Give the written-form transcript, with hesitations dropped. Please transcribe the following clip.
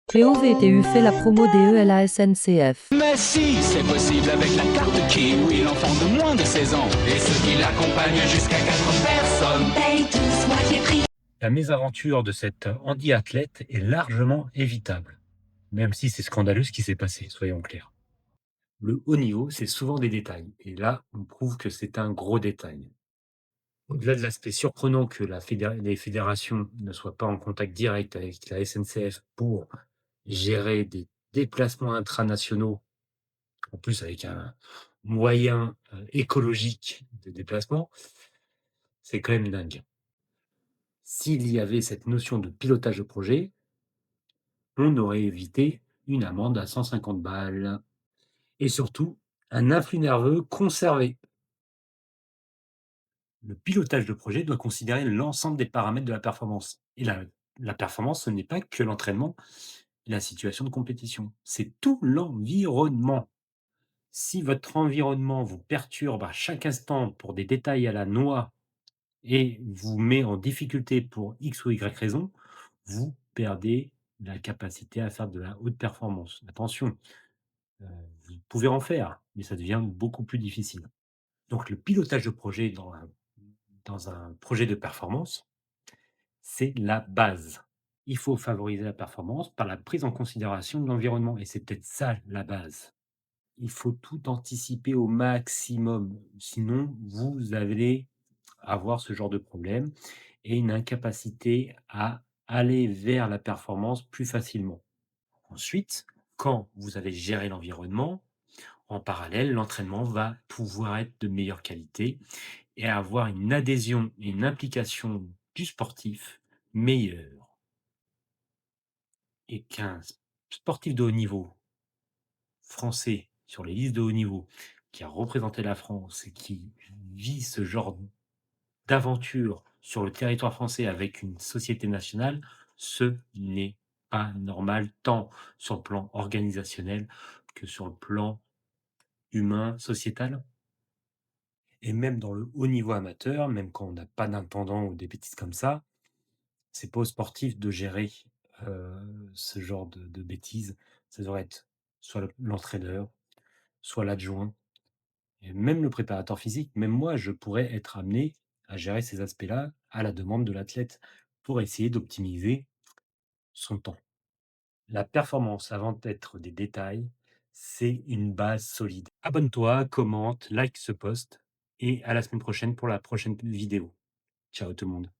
POVTU fait la promo des ELA SNCF. Mais si, c'est possible avec la carte Kiwi, l'enfant de moins de 16 ans et ceux qui l'accompagnent jusqu'à 4 personnes payent tous moitié prix. La mésaventure de cet handi-athlète est largement évitable, même si c'est scandaleux ce qui s'est passé, soyons clairs. Le haut niveau, c'est souvent des détails, et là, on prouve que c'est un gros détail. Au-delà de l'aspect surprenant que les fédérations ne soient pas en contact direct avec la SNCF pour gérer des déplacements intranationaux, en plus avec un moyen écologique de déplacement, c'est quand même dingue. S'il y avait cette notion de pilotage de projet, on aurait évité une amende à 150 balles. Et surtout, un influx nerveux conservé. Le pilotage de projet doit considérer l'ensemble des paramètres de la performance. Et la performance, ce n'est pas que l'entraînement et la situation de compétition. C'est tout l'environnement. Si votre environnement vous perturbe à chaque instant pour des détails à la noix et vous met en difficulté pour X ou Y raison, vous perdez la capacité à faire de la haute performance. Attention, vous pouvez en faire, mais ça devient beaucoup plus difficile. Donc le pilotage de projet dans un projet de performance, c'est la base. Il faut favoriser la performance par la prise en considération de l'environnement et c'est peut-être ça la base. Il faut tout anticiper au maximum, sinon vous allez avoir ce genre de problème et une incapacité à aller vers la performance plus facilement. Ensuite, quand vous allez gérer l'environnement, en parallèle, l'entraînement va pouvoir être de meilleure qualité et avoir une adhésion et une implication du sportif meilleure. Et qu'un sportif de haut niveau français sur les listes de haut niveau qui a représenté la France et qui vit ce genre d'aventure sur le territoire français avec une société nationale, ce n'est pas normal, tant sur le plan organisationnel que sur le plan humain, sociétal. Et même dans le haut niveau amateur, même quand on n'a pas d'intendant ou des bêtises comme ça, c'est pas aux sportifs de gérer, ce genre de bêtises. Ça devrait être soit l'entraîneur, soit l'adjoint et même le préparateur physique. Même moi, je pourrais être amené à gérer ces aspects-là à la demande de l'athlète pour essayer d'optimiser son temps. La performance avant d'être des détails, c'est une base solide. Abonne-toi, commente, like ce post et à la semaine prochaine pour la prochaine vidéo. Ciao tout le monde.